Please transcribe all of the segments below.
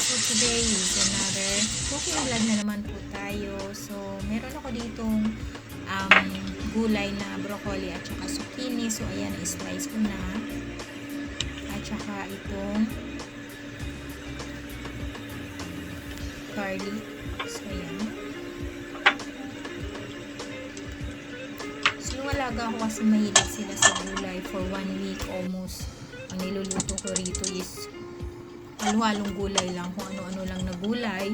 So today is another cooking vlog na naman po tayo. So meron ako ditong gulay na broccoli at saka zucchini. So ayan, slice ko na. At saka itong garlic. So ayan. So yung alaga ko kasi mahilig sila sa gulay for 1 week almost. Ang niluluto ko rito is halo-halong gulay lang, kung ano-ano lang na gulay.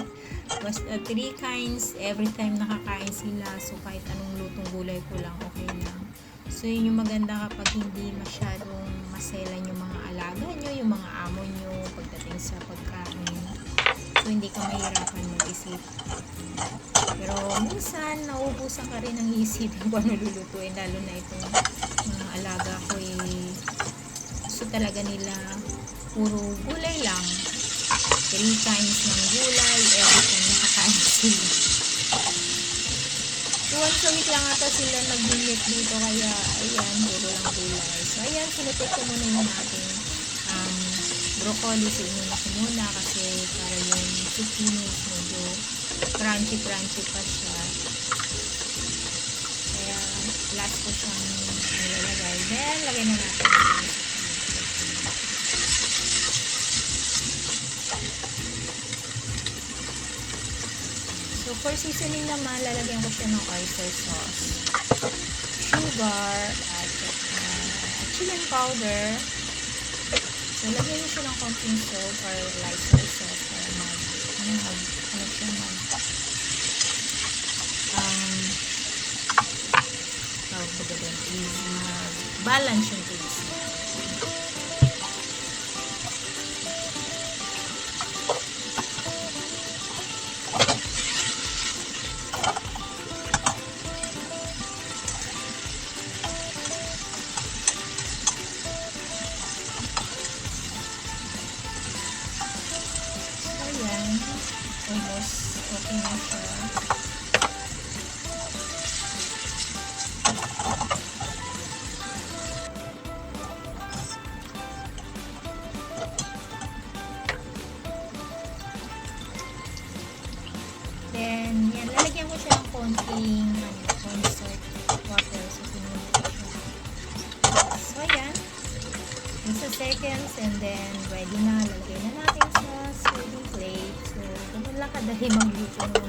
Basta 3 kinds, every time nakakain sila. So kahit anong lutong gulay ko lang, okay lang. So yun yung maganda kapag hindi masyadong maselan yung mga alaga nyo, yung mga amo nyo pagdating sa pagkain. So hindi ka mahirapan mag-isip. Pero minsan nauubusan ka rin ng isipin kung ano lulutuin, lalo na itong mga alaga ko gusto talaga nila puro gulay lang. 3 kinds ng gulay, every time nakakain sila. So once a week lang ata sila nag-meet dito, kaya ayan, puro lang gulay. So ayan, sinutik ko muna yung ating broccoli. So inuna ko muna kasi para yung zucchini medyo crunchy pa siya. Kaya last ko siyang nilalagay. Then lagay na natin yung so for seasoning naman, lalagyan ko siya ng oyster sauce, sugar, at chili powder. So lagyan niyo siya ng konting salt or light soy sauce para balance yung taste. Almost okay na siya. Then, yan, lalagyan ko siya ng konting cornstarch water. So, sinulit ko siya. So, ayan. Isa seconds and then ready na. Lalagay na natin sa serving plate. So, ganun lang kadali magluto ng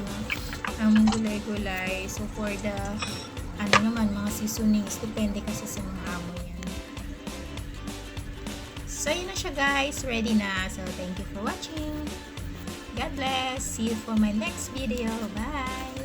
mga gulay-gulay. So, for the mga seasonings, depende kasi sa mga amo yan. So, yun na siya guys. Ready na. So, thank you for watching. God bless. See you for my next video. Bye!